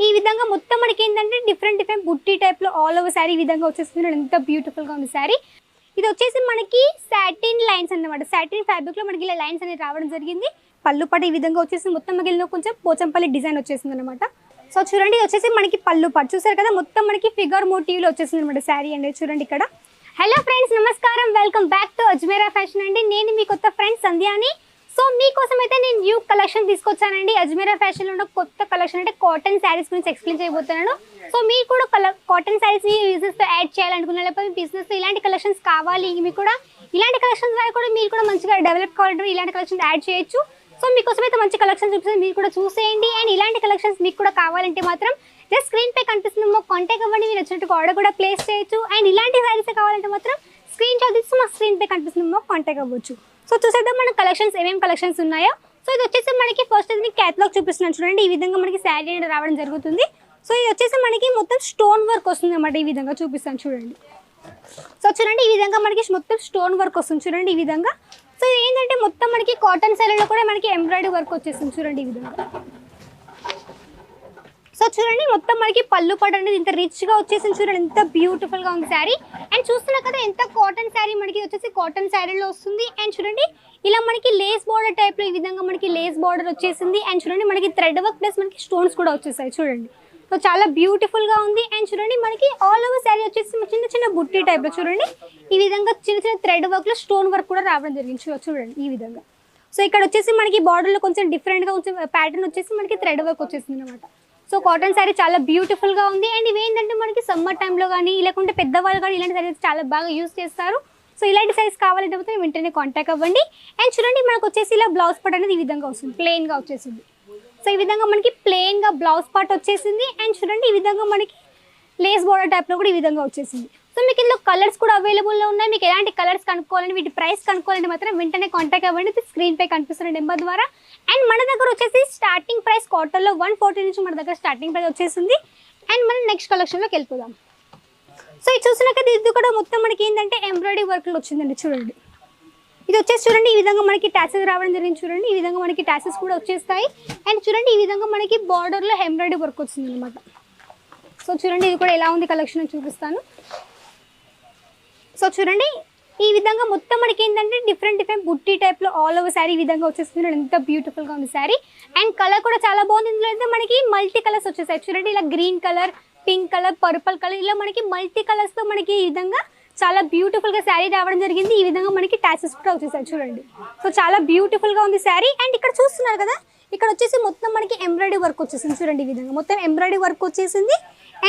ఈ విధంగా మొత్తం మనకి ఏంటంటే డిఫరెంట్ బుట్టి టైప్లో ఆల్ ఓవర్ శారీ ఈ విధంగా వచ్చేస్తుంది. ఎంత బ్యూటిఫుల్గా ఉంది శారీ. ఇది వచ్చేసి మనకి సాటిన్ లైన్స్ అన్నమాట. సాటిన్ ఫ్యాబ్రిక్లో మనకి ఇలా లైన్స్ అనేది రావడం జరిగింది. పళ్ళు పాటు ఈ విధంగా వచ్చేసి మొత్తం మిగిలిన కొంచెం పోచంపల్లి డిజైన్ వచ్చేసింది అనమాట. సో చూడండి ఇది వచ్చేసి మనకి పళ్ళు పాటు చూసారు కదా, మొత్తం మనకి ఫిగర్ మోటివ్లో వచ్చేసింది అనమాట శారీ అండి. చూడండి ఇక్కడ. హలో ఫ్రెండ్స్, నమస్కారం, welcome back to Ajmeera fashion అండి. నేను మీ కొత్త ఫ్రెండ్ సంధ్యాని. సో మీకోసం అయితే నేను న్యూ కలెక్షన్ తీసుకొచ్చానండి. అజ్మీరా ఫ్యాషన్లో ఉన్న కొత్త కలెక్షన్ అంటే కాటన్ శారీస్ గురించి ఎక్స్ప్లెయిన్ చేయబోతున్నాను. సో మీరు కూడా కాటన్ శారీస్ బిజినెస్తో యాడ్ చేయాలనుకున్నా, లేకపోతే బిజినెస్లో ఇలాంటి కలెక్షన్స్ కావాలి, మీకు కూడా ఇలాంటి కలెక్షన్స్ ద్వారా కూడా మీరు కూడా మంచిగా డెవలప్ కావాలంటే ఇలాంటి కలెక్షన్స్ యాడ్ చేయొచ్చు. సో మీకోసం అయితే మంచి కలెక్షన్ చూపిస్తుంది, మీరు కూడా చూసేయండి. అండ్ ఇలాంటి కలెక్షన్స్ మీకు కూడా కావాలంటే మాత్రం జస్ట్ స్క్రీన్ పై కనిపిస్తున్న కాంటాక్ట్ అవ్వండి, మీరు వచ్చినట్టు ఆర్డర్ కూడా ప్లేస్ చేయొచ్చు. అండ్ ఇలాంటి శారీస్ కావాలంటే మాత్రం స్క్రీన్ షాట్ తీసి మా స్క్రీన్ పై కనిపిస్తున్న కాంటాక్ట్ అవ్వచ్చు. సో చూసేద్దాం మన కలెక్షన్స్ ఏమేమి కలెక్షన్స్ ఉన్నాయో. సో ఇది వచ్చేసి మనకి ఫస్ట్ ఇది క్యాటలాగ్ చూపిస్తున్నాను చూడండి. ఈ విధంగా మనకి శారీ అనేది రావడం జరుగుతుంది. సో ఇది వచ్చేసి మనకి మొత్తం స్టోన్ వర్క్ వస్తుంది అన్నమాట. ఈ విధంగా చూపిస్తాను చూడండి. సో చూడండి ఈ విధంగా మనకి మొత్తం స్టోన్ వర్క్ వస్తుంది చూడండి ఈ విధంగా. సో ఇది ఏంటంటే మొత్తం మనకి కాటన్ శారీలో కూడా మనకి ఎంబ్రాయిడరీ వర్క్ వచ్చేస్తుంది చూడండి ఈ విధంగా. సో చూడండి మొత్తం మనకి పళ్ళు పట్టు అనేది ఇంత రిచ్గా వచ్చేసింది చూడండి, ఎంత బ్యూటిఫుల్గా ఉంది శారీ. అండ్ చూస్తున్నా కదా ఎంత కాటన్ శారీ మనకి వచ్చేసి కాటన్ శారీలో వస్తుంది. అండ్ చూడండి ఇలా మనకి లేస్ బార్డర్ టైప్లో ఈ విధంగా మనకి లేస్ బార్డర్ వచ్చేసింది. అండ్ చూడండి మనకి థ్రెడ్ వర్క్ ప్లస్ మనకి స్టోన్స్ కూడా వచ్చేసాయి చూడండి. సో చాలా బ్యూటిఫుల్గా ఉంది. అండ్ చూడండి మనకి ఆల్ ఓవర్ శారీ వచ్చేసి చిన్న చిన్న బుట్టి టైప్లో చూడండి ఈ విధంగా చిన్న చిన్న థ్రెడ్ వర్క్లో స్టోన్ వర్క్ కూడా రావడం జరిగింది చూడండి ఈ విధంగా. సో ఇక్కడ వచ్చేసి మనకి బార్డర్లో కొంచెం డిఫరెంట్గా కొంచెం ప్యాటర్న్ వచ్చేసి మనకి థ్రెడ్ వర్క్ వచ్చేసింది అనమాట. సో కాటన్ శారీ చాలా బ్యూటిఫుల్గా ఉంది. అండ్ ఇవి ఏంటంటే మనకి సమ్మర్ టైంలో కానీ లేకుంటే పెద్దవాళ్ళు కానీ ఇలాంటి శారీస్ చాలా బాగా యూజ్ చేస్తారు. సో ఇలాంటి శారీస్ కావాలంటే మాత్రం వెంటనే కాంటాక్ట్ అవ్వండి. అండ్ చూడండి మనకు వచ్చేసి ఇలా బ్లౌజ్ పార్ట్ అనేది ఈ విధంగా వస్తుంది, ప్లెయిన్గా వచ్చేసింది. సో ఈ విధంగా మనకి ప్లెయిన్గా బ్లౌజ్ పార్ట్ వచ్చేసింది. అండ్ చూడండి ఈ విధంగా మనకి లేస్ బోర్డర్ టైప్లో కూడా ఈ విధంగా వచ్చేసింది. సో మీకు ఇందులో కలర్స్ కూడా అవైలబుల్లో ఉన్నాయి. మీకు ఎలాంటి కలర్స్ కనుక్కోవాలంటే వీటి ప్రైస్ కనుక్కోవాలంటే మాత్రం వెంటనే కాంటాక్ట్ అవ్వండి స్క్రీన్ పై కనిపిస్తున్న నెంబర్ ద్వారా. అండ్ మన దగ్గర వచ్చేసి స్టార్టింగ్ ప్రైస్ కాటన్లో 140 నుంచి మన దగ్గర స్టార్టింగ్ ప్రైస్ వచ్చేసింది. అండ్ మనం నెక్స్ట్ కలెక్షన్లోకి వెళ్ళిపోదాం. సో ఇది చూసినా కదా ఇది కూడా మొత్తం మనకి ఏంటంటే ఎంబ్రాయిడరీ వర్క్లో వచ్చిందండి చూడండి. ఇది వచ్చేసి చూడండి ఈ విధంగా మనకి టాసెస్ రావడం జరిగింది చూడండి. ఈ విధంగా మనకి టాసెస్ కూడా వచ్చేస్తాయి. అండ్ చూడండి ఈ విధంగా మనకి బార్డర్లో ఎంబ్రాయిడరీ వర్క్ వచ్చింది అనమాట. సో చూడండి ఇది కూడా ఎలా ఉంది కలెక్షన్ చూపిస్తాను. సో చూడండి ఈ విధంగా మొత్తం మనకి ఏంటంటే డిఫరెంట్ బుట్టి టైప్లో ఆల్ ఓవర్ శారీ ఈ విధంగా వచ్చేస్తుంది. ఎంత బ్యూటిఫుల్గా ఉంది శారీ. అండ్ కలర్ కూడా చాలా బాగుంది. ఇందులో అయితే మనకి మల్టీ కలర్స్ వచ్చేసాయి చూడండి. ఇలా green colour, pink colour, purple colour, ఇలా మనకి మల్టీ కలర్స్తో మనకి ఈ విధంగా చాలా బ్యూటిఫుల్గా శారీ రావడం జరిగింది. ఈ విధంగా మనకి టాసెస్ కూడా వచ్చేసాయి చూడండి. సో చాలా బ్యూటిఫుల్గా ఉంది శారీ. అండ్ ఇక్కడ చూస్తున్నారు కదా ఇక్కడ వచ్చేసి మొత్తం మనకి ఎంబ్రాయిడరీ వర్క్ వచ్చేసింది చూడండి. ఈ విధంగా మొత్తం ఎంబ్రాయిడరీ వర్క్ వచ్చేసింది.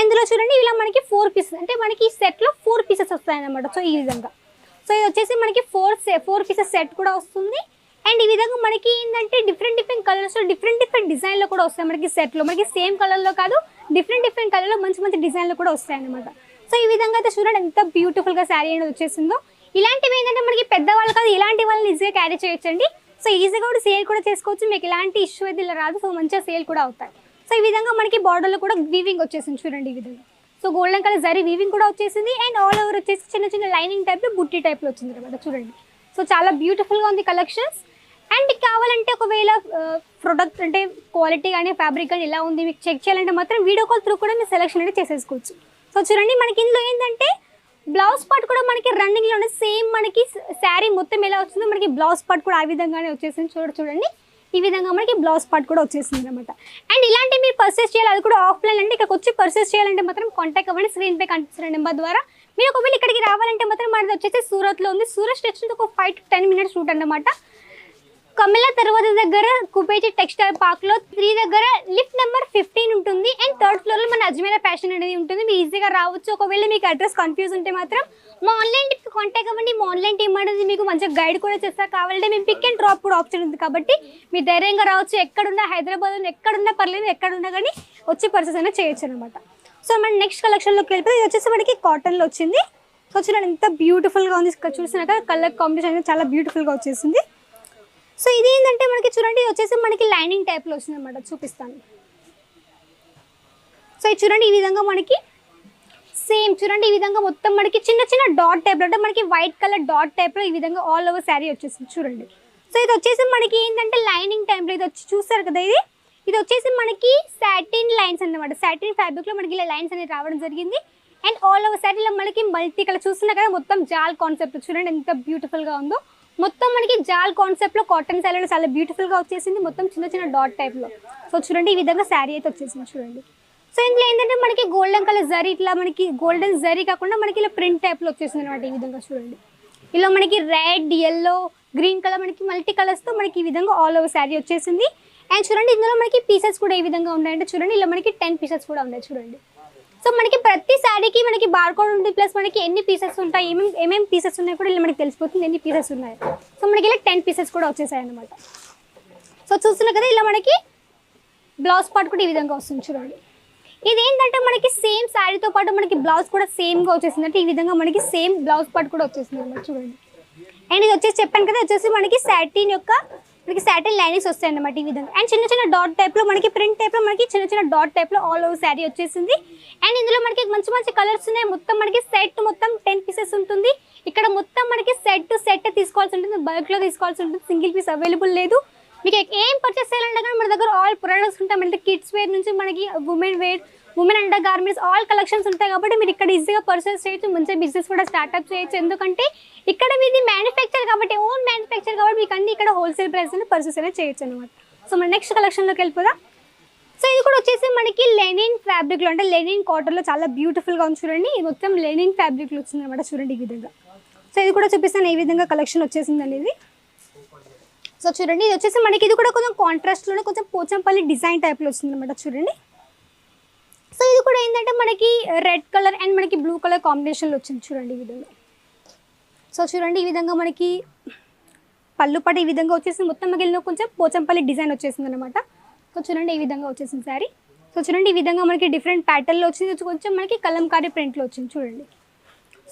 అందులో చూడండి ఇలా మనకి 4 పీసెస్ అంటే మనకి ఈ సెట్లో 4 పీసెస్ వస్తాయన్నమాట. సో ఈ విధంగా సో ఇది వచ్చేసి మనకి 4 పీసెస్ సెట్ కూడా వస్తుంది. అండ్ ఈ విధంగా మనకి ఏంటంటే డిఫరెంట్ కలర్స్ డిఫరెంట్ డిజైన్లో కూడా వస్తాయి మనకి సెట్లో. మనకి సేమ్ కలర్లో కాదు, డిఫరెంట్ కలర్లో మంచి డిజైన్లో కూడా వస్తాయి అన్నమాట. సో ఈ విధంగా అయితే చూడండి ఎంత బ్యూటిఫుల్గా శారీ అనేది వచ్చేసిందో. ఇలాంటివి ఏంటంటే మనకి పెద్దవాళ్ళు కాదు, ఇలాంటి వాళ్ళని ఈజీగా క్యారీ చేయొచ్చండి. సో ఈజీగా కూడా సేల్ కూడా చేసుకోవచ్చు. మీకు ఇలాంటి ఇష్యూ అయితే ఇలా రాదు. సో మంచిగా సేల్ కూడా అవుతాయి. సో ఈ విధంగా మనకి బార్డర్లో కూడా వీవింగ్ వచ్చేసింది చూడండి ఈ విధంగా. So golden colour zari weaving కూడా వచ్చేసింది. అండ్ ఆల్ ఓవర్ వచ్చేసి చిన్న లైనింగ్ టైప్లో బుట్టి టైప్లో వచ్చింది అనమాట చూడండి. సో చాలా బ్యూటిఫుల్గా ఉంది కలెక్షన్స్. అండ్ కావాలంటే ఒకవేళ ప్రొడక్ట్ అంటే క్వాలిటీ కానీ ఫ్యాబ్రిక్ కానీ ఎలా ఉంది మీకు చెక్ చేయాలంటే మాత్రం వీడియో కాల్ త్రూ కూడా మీరు సెలెక్షన్ అనేది చేసేసుకోవచ్చు. సో చూడండి మనకి ఇందులో ఏంటంటే బ్లౌజ్ పార్ట్ కూడా మనకి రన్నింగ్లోనే సేమ్ మనకి శారీ మొత్తం ఎలా వచ్చిందో మనకి బ్లౌజ్ పార్ట్ కూడా ఆ విధంగానే వచ్చేసింది చూడండి. ఈ విధంగా మనకి బ్లౌజ్ పార్ట్ కూడా వచ్చేసింది అనమాట. అండ్ ఇలాంటి మీరు పర్చేస్ చేయాలి, అది కూడా ఆఫ్లైన్ అంటే ఇక్కడికి వచ్చి పర్చేస్ చేయాలంటే మాత్రం కాంటాక్ట్ అవ్వండి స్క్రీన్ పై కనిపిస్తున్న నెంబర్ ద్వారా. మీరు ఒకవేళ ఇక్కడికి రావాలంటే మాత్రం మనది వచ్చేసి సూరత్లో ఉంది. సూరత్ స్టేషన్ ఒక 5 to 10 minutes రూట్ అన్నమాట. కమిలా తర్వాత దగ్గర కుబేజీ టెక్స్టైల్ పార్క్లో 3 దగ్గర లిఫ్ట్ నెంబర్ 15 ఉంటుంది. అండ్ 3rd ఫ్లోర్లో మన అజ్మీరా ఫ్యాషన్ అనేది ఉంటుంది. మీరు ఈజీగా రావచ్చు. ఒకవేళ మీకు అడ్రస్ కన్ఫ్యూజ్ ఉంటే మాత్రం మా ఆన్లైన్ టీమ్కి కాంటాక్ట్ అవ్వండి. మా ఆన్లైన్ టీమ్ అనేది మీకు మంచిగా గైడ్ కూడా చేస్తారు. కావాలంటే మేము పిక్ అండ్ డ్రాప్ కూడా ఆప్షన్ ఉంది కాబట్టి మీరు ధైర్యంగా రావచ్చు. ఎక్కడున్నా హైదరాబాద్ ఎక్కడున్నా పర్లేదు, ఎక్కడున్నా కానీ వచ్చి పర్చేస్ అయినా చేయొచ్చు అనమాట. సో మన నెక్స్ట్ కలెక్షన్లోకి వెళ్ళిపోతే ఇది వచ్చేసి మనకి కాటన్లో వచ్చింది. సో చూడండి ఎంత బ్యూటిఫుల్గా ఉంది. చూసినాక కలర్ కాంబినేషన్ అనేది చాలా బ్యూటిఫుల్గా వచ్చేసింది. సో ఇది ఏంటంటే మనకి చూడండి వచ్చేసి మనకి లైనింగ్ టైప్లో వచ్చింది అనమాట. చూపిస్తాను. సో ఇది చూడండి ఈ విధంగా మనకి సేమ్ చూడండి ఈ విధంగా మొత్తం మనకి చిన్న డాట్ టైప్లో అంటే మనకి వైట్ కలర్ డాట్ టైప్లో ఈ విధంగా ఆల్ ఓవర్ శారీ వచ్చేసింది చూడండి. సో ఇది వచ్చేసి మనకి ఏంటంటే లైనింగ్ టైప్లో ఇది వచ్చి చూస్తారు కదా, ఇది వచ్చేసి మనకి సాటిన్ లైన్స్ అన్నమాట. సాటిన్ ఫ్యాబ్రిక్లో మనకి ఇలా లైన్స్ అనేది రావడం జరిగింది. అండ్ ఆల్ ఓవర్ సారీ ఇలా మనకి మల్టీ కలర్ చూస్తున్నా కదా, మొత్తం జాల్ కాన్సెప్ట్ చూడండి ఎంత బ్యూటిఫుల్గా ఉందో. మొత్తం మనకి జాల్ కాన్సెప్ట్లో కాటన్ శారీలో చాలా బ్యూటిఫుల్గా వచ్చేసింది, మొత్తం చిన్న చిన్న డాట్ టైప్లో. సో చూడండి ఈ విధంగా శారీ అయితే వచ్చేసింది చూడండి. సో ఇందులో ఏంటంటే మనకి గోల్డెన్ కలర్ జరీ, ఇట్లా మనకి గోల్డెన్ జరీ కాకుండా మనకి ఇలా ప్రింట్ టైప్లో వచ్చేసింది అనమాట. ఈ విధంగా చూడండి, ఇలా మనకి రెడ్, ఎల్లో, గ్రీన్ కలర్ మనకి మల్టీ కలర్స్తో మనకి ఈ విధంగా ఆల్ ఓవర్ శారీ వచ్చేసింది. అండ్ చూడండి ఇందులో మనకి పీసెస్ కూడా ఏ విధంగా ఉన్నాయంటే చూడండి, ఇలా మనకి 10 పీసెస్ కూడా ఉన్నాయి చూడండి. సో మనకి ప్రతి శారీకి మనకి బార్కోడ్ ఉంది, ప్లస్ మనకి ఎన్ని పీసెస్ ఉంటాయి, ఏమేమి పీసెస్ ఉన్నాయి కూడా ఇలా మనకి తెలిసిపోతుంది ఎన్ని పీసెస్ ఉన్నాయి. సో మనకి ఇలా 10 పీసెస్ కూడా వచ్చేసాయి అనమాట. సో చూస్తున్నా కదా ఇలా మనకి బ్లౌజ్ పార్ట్ కూడా ఈ విధంగా వస్తుంది చూడండి. ఇది ఏంటంటే మనకి సేమ్ శారీతో పాటు మనకి బ్లౌజ్ కూడా సేమ్గా వచ్చేసింది, అంటే ఈ విధంగా మనకి సేమ్ బ్లౌజ్ పార్ట్ కూడా వచ్చేసింది అనమాట చూడండి. అండ్ ఇది వచ్చేసి చెప్పాను కదా, వచ్చేసి మనకి సాటిన్ లైనింగ్స్ వస్తాయి అన్నమాట ఈ విధంగా. అండ్ చిన్న చిన్న డాట్ టైప్లో మనకి ప్రింట్ టైప్లో మనకి చిన్న చిన్న డాట్ టైప్లో ఆల్ ఓవర్ శారీ వచ్చేసింది. అండ్ ఇందులో మనకి మంచి మంచి కలర్స్ ఉన్నాయి. మొత్తం మనకి సెట్ మొత్తం 10 పీసెస్ ఉంటుంది. ఇక్కడ మొత్తం మనకి సెట్ తీసుకోవాల్సి ఉంటుంది, బల్క్లో తీసుకోవాల్సి ఉంటుంది, సింగిల్ పీస్ అవైలబుల్ లేదు. మీకు ఏం పర్చేస్ చేయాలంటే కానీ మన దగ్గర ఆల్ ప్రొడక్ట్స్ ఉంటాయి. మన కిడ్స్ వేర్ నుంచి మనకి women under garments all collections ఉంటాయి కాబట్టి మీరు ఇక్కడ ఈజీగా పర్చేస్ చేయొచ్చు, మంచిగా బిజినెస్ కూడా స్టార్ట్అప్ చేయొచ్చు. ఎందుకంటే ఇక్కడ మీది మ్యానుఫ్యాక్చర్ కాబట్టి, ఓన్ మ్యానుఫ్యాక్చర్ కాబట్టి మీకు అన్ని ఇక్కడ హోల్సేల్ ప్రైస్లో పర్చేస్ అనేది చేయొచ్చు అనమాట. సో మన నెక్స్ట్ కలెక్షన్లోకి వెళ్ళిపోదాం. సో ఇది కూడా వచ్చేసి మనకి లెనిన్ ఫ్యాబ్రిక్లో, అంటే లెనిన్ కాటన్లో చాలా బ్యూటిఫుల్గా ఉంది చూడండి. ఇది మొత్తం లెనిన్ ఫ్యాబ్రిక్లో వచ్చింది అనమాట చూడండి ఈ విధంగా. సో ఇది కూడా చూపిస్తాను ఏ విధంగా కలెక్షన్ వచ్చేసింది అనేది. సో చూడండి ఇది వచ్చేసి మనకి ఇది కూడా కొంచెం కాంట్రాస్ట్లోనే కొంచెం పోచంపల్లి డిజైన్ టైప్లో వచ్చింది అనమాట చూడండి. సో ఇది కూడా ఏంటంటే మనకి రెడ్ కలర్ అండ్ మనకి బ్లూ కలర్ కాంబినేషన్లో వచ్చింది చూడండి ఈ విధంగా. సో చూడండి ఈ విధంగా మనకి పళ్ళు పాటు ఈ విధంగా వచ్చేసింది, మొత్తం మిగిలిన కొంచెం పోచంపల్లి డిజైన్ వచ్చేసింది అనమాట. సో చూడండి ఈ విధంగా వచ్చేసింది శారీ. సో చూడండి ఈ విధంగా మనకి డిఫరెంట్ ప్యాటర్న్లో వచ్చింది, కొంచెం మనకి కలంకారీ ప్రింట్లో వచ్చింది చూడండి.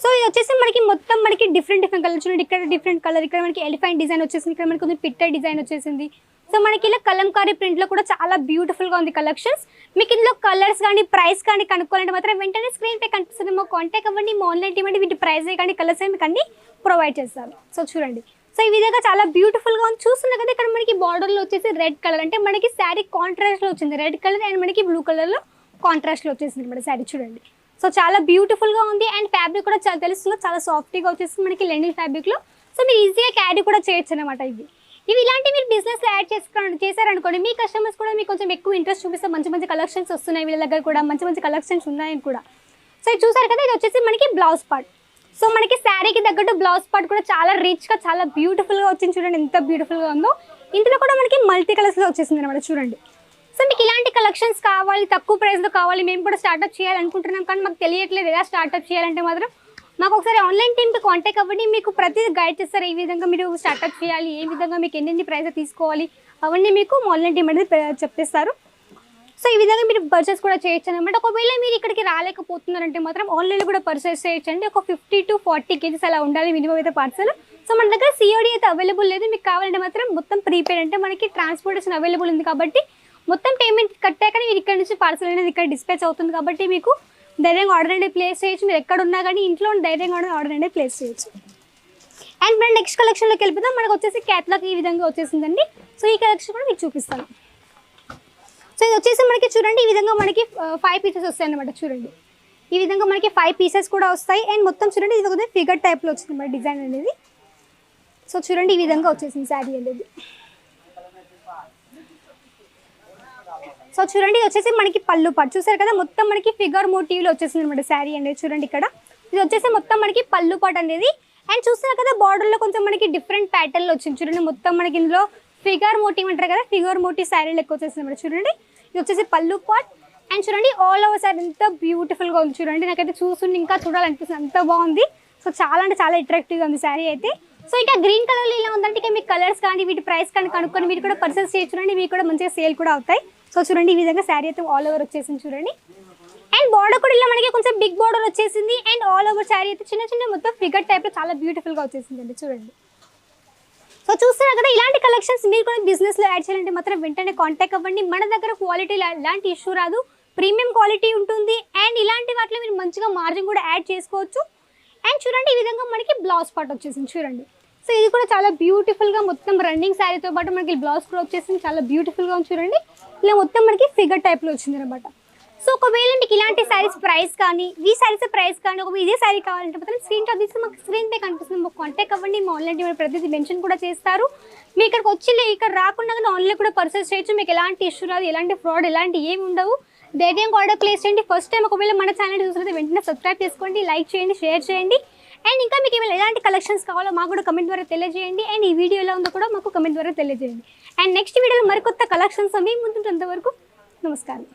సో ఇది వచ్చేసి మనకి మొత్తం మనకి డిఫరెంట్ కలర్ చూడండి. ఇక్కడ డిఫరెంట్ కలర్, ఇక్కడ మనకి ఎలిఫెంట్ డిజైన్ వచ్చేసింది, ఇక్కడ మనకి కొంచెం పిట్ట డిజైన్ వచ్చేసింది. సో మనకి ఇలా కలంకారీ ప్రింట్లో కూడా చాలా బ్యూటిఫుల్గా ఉంది కలెక్షన్స్. మీకు ఇందులో కలర్స్ కానీ ప్రైస్ కానీ కనుక్కోవాలంటే మాత్రం వెంటనే స్క్రీన్ పై కనిపిస్తుంది, మాకు కాంటాక్ట్ అవ్వండి. మా ఆన్లైన్ టీమ్ అంటే వీటి ప్రైస్ కానీ కలర్స్ మీకు అన్ని ప్రొవైడ్ చేస్తారు. సో చూడండి సో ఈ విధంగా చాలా బ్యూటిఫుల్గా ఉంది. చూస్తున్నా కదా ఇక్కడ మనకి బార్డర్లో వచ్చేసి రెడ్ కలర్, అంటే మనకి శారీ కాంట్రాస్ట్లో వచ్చింది రెడ్ కలర్ అండ్ మనకి బ్లూ కలర్లో కాంట్రాస్ట్లో వచ్చేసింది అనమాట శారీ చూడండి. సో చాలా బ్యూటిఫుల్గా ఉంది. అండ్ ఫ్యాబ్రిక్ కూడా చాలా తెలుస్తుంది, చాలా సాఫ్ట్గా వచ్చేసింది మనకి లెనిన్ ఫ్యాబ్రిక్లో. సో మీరు ఈజీగా క్యారీ కూడా చేయొచ్చు అనమాట. ఇవి ఇలాంటి మీరు బిజినెస్లో యాడ్ చేశారనుకోండి, మీ కస్టమర్స్ కూడా మీకు కొంచెం ఎక్కువ ఇంట్రెస్ట్ చూపిస్తే మంచి మంచి కలెక్షన్స్ వస్తున్నాయి, వీళ్ళ దగ్గర కూడా మంచి మంచి కలెక్షన్స్ ఉన్నాయని కూడా. సో ఇది చూసారు కదా, ఇది వచ్చేసి మనకి బ్లౌజ్ పార్ట్. సో మనకి శారీకి తగ్గట్టు బ్లౌజ్ పార్ట్ కూడా చాలా రిచ్గా చాలా బ్యూటిఫుల్గా వచ్చింది చూడండి, ఎంత బ్యూటిఫుల్గా ఉందో. ఇందులో కూడా మనకి మల్టీ కలర్స్లో వచ్చేసింది అనమాట చూడండి. సో మీకు ఇలాంటి కలెక్షన్స్ కావాలి, తక్కువ ప్రైస్లో కావాలి, మేము కూడా స్టార్ట్అప్ చేయాలనుకుంటున్నాం కానీ మాకు తెలియట్లేదు ఎలా స్టార్ట్అప్ చేయాలంటే మాత్రం మాకు ఒకసారి ఆన్లైన్ టీమ్కి కాంటాక్ట్ అవ్వండి, మీకు ప్రతిదీ గైడ్ చేస్తారు. ఈ విధంగా మీరు స్టార్ట్అప్ చేయాలి, ఏ విధంగా మీకు ఎన్ని ప్రైస్ తీసుకోవాలి అవన్నీ మీకు ఆన్లైన్ టీమ్ అనేది చెప్పేస్తారు. సో ఈ విధంగా మీరు పర్చేస్ కూడా చేయొచ్చు అనమాట. ఒకవేళ మీరు ఇక్కడికి రాలేకపోతున్నారంటే మాత్రం ఆన్లైన్లో కూడా పర్చేస్ చేయొచ్చండి. ఒక 50 to 40 kgs అలా ఉండాలి మినిమం అయితే పార్సల్. సో మన దగ్గర సిఓడి అయితే అవైలబుల్ లేదు, మీకు కావాలంటే మాత్రం మొత్తం ప్రీపేడ్, అంటే మనకి ట్రాన్స్పోర్టేషన్ అవైలబుల్ ఉంది కాబట్టి మొత్తం పేమెంట్ కట్టాక మీరు ఇక్కడ నుంచి పార్సల్ అనేది ఇక్కడ డిస్పాచ్ అవుతుంది కాబట్టి మీకు ధైర్యంగా ఆర్డర్ అనేది ప్లేస్ చేయొచ్చు. మీరు ఎక్కడ ఉన్నా కానీ ఇంట్లో ధైర్యంగా ఆర్డర్ అనేది ప్లేస్ చేయొచ్చు. అండ్ మనం నెక్స్ట్ కలెక్షన్లోకి వెళ్ళిపోతాం. మనకు వచ్చేసి క్యాట్లాగ్ ఈ విధంగా వచ్చేసిందండి. సో ఈ కలెక్షన్ కూడా మీకు చూపిస్తాను. సో ఇది వచ్చేసి మనకి చూడండి ఈ విధంగా మనకి 5 పీసెస్ వస్తాయి అన్నమాట చూడండి. ఈ విధంగా మనకి 5 పీసెస్ కూడా వస్తాయి. అండ్ మొత్తం చూడండి ఇది ఒక ఫిగర్ టైప్లో వచ్చింది మన డిజైన్ అనేది. సో చూడండి ఈ విధంగా వచ్చేసింది శారీ అనేది. సో చూడండి ఇది వచ్చేసి మనకి పళ్ళు పాటు చూసారు కదా, మొత్తం మనకి ఫిగర్ మోటివ్లో వచ్చేసింది అనమాట శారీ అనేది చూడండి. ఇక్కడ ఇది వచ్చేసి మొత్తం మనకి పళ్ళు పాటు అనేది. అండ్ చూస్తున్నారు కదా బార్డర్లో కొంచెం మనకి డిఫరెంట్ ప్యాటర్న్లో వచ్చింది చూడండి. మొత్తం మనకి ఇందులో ఫిగర్ మోటివ్ అంటారు కదా, ఫిగర్ మోటివ్ శారీ లెక్క వచ్చేసింది అనమాట చూడండి. ఇది వచ్చేసి పళ్ళు పాట్. అండ్ చూడండి ఆల్ ఓవర్ శారీ ఎంత బ్యూటిఫుల్గా ఉంది చూడండి. నాకైతే చూస్తుంటే ఇంకా చూడాలనిపిస్తుంది, అంత బాగుంది. సో చాలా అంటే చాలా అట్రాక్టివ్గా ఉంది శారీ అయితే. సో ఇంకా గ్రీన్ కలర్లో ఇలా ఉందంటే ఇక మీకు కలర్స్ కానీ వీటి ప్రైస్ కానీ కనుక్కొని మీరు కూడా పర్చేస్ చేయొచ్చు చూడండి, మీకు కూడా మంచిగా సేల్ కూడా అవుతాయి. సో చూడండి ఈ విధంగా శారీ అయితే ఆల్ ఓవర్ వచ్చేసింది చూడండి. అండ్ బార్డర్ కూడా ఇలా మనకి కొంచెం బిగ్ బార్డర్ వచ్చేసింది. అండ్ ఆల్ ఓవర్ శారీ అయితే చిన్న చిన్న మొత్తం ఫిగర్ టైప్లో చాలా బ్యూటిఫుల్గా వచ్చేసిందండి చూడండి. సో చూస్తున్నారు కదా, ఇలాంటి కలెక్షన్స్ మీరు కూడా బిజినెస్లో యాడ్ చేయాలంటే మాత్రం వెంటనే కాంటాక్ట్ అవ్వండి. మన దగ్గర క్వాలిటీలో ఎలాంటి ఇష్యూ రాదు, ప్రీమియం క్వాలిటీ ఉంటుంది. అండ్ ఇలాంటి వాటిలో మీరు మంచిగా మార్జిన్ కూడా యాడ్ చేసుకోవచ్చు. అండ్ చూడండి ఈ విధంగా మనకి బ్లౌజ్ పార్ట్ వచ్చేసింది చూడండి. సో ఇది కూడా చాలా బ్యూటిఫుల్గా మొత్తం రన్నింగ్ శారీతో పాటు మనకి బ్లౌజ్ కూడా వచ్చేసింది, చాలా బ్యూటిఫుల్గా ఉంది చూడండి. ఇలా మొత్తం మనకి ఫిగర్ టైప్లో వచ్చింది అనమాట. సో ఒకవేళ మీకు ఇలాంటి శారీస్ ప్రైస్ కానీ ఈ శారీస్ ప్రైస్ కానీ ఒక ఇదే శారీ కావాలంటే మాత్రం స్క్రీన్ షాట్ తీసి మాకు స్క్రీన్ పే కనిపిస్తుంది, మాకు కాంటాక్ట్ అవ్వండి. మా ఆన్లైన్ డెలివరీ ప్రతిదీ మెన్షన్ కూడా చేస్తారు. మీ ఇక్కడికి వచ్చి ఇక్కడ రాకుండా కానీ ఆన్లైన్ కూడా పర్చేస్ చేయొచ్చు. మీకు ఎలాంటి ఇష్యూ రాదు, ఎలాంటి ఫ్రాడ్ ఎలాంటి ఏమి ఉండవు. ధైర్యంగా ఆర్డర్ ప్లేస్ చేయండి. ఫస్ట్ టైం ఒకవేళ మన ఛానల్ చూసినట్టు వెంటనే సబ్స్క్రైబ్ చేసుకోండి, లైక్ చేయండి, షేర్ చేయండి. అండ్ ఇంకా మీకు ఏమైనా ఎలాంటి కలెక్షన్స్ కావాలో మాకు కూడా కమెంట్ ద్వారా తెలియజేయండి. అండ్ ఈ వీడియో ఎలా ఉందో కూడా మాకు కమెంట్ ద్వారా తెలియజేయండి. అండ్ నెక్స్ట్ వీడియోలో మరికొత్త కలెక్షన్స్ మీ ముందుంటే అంతవరకు నమస్కారం.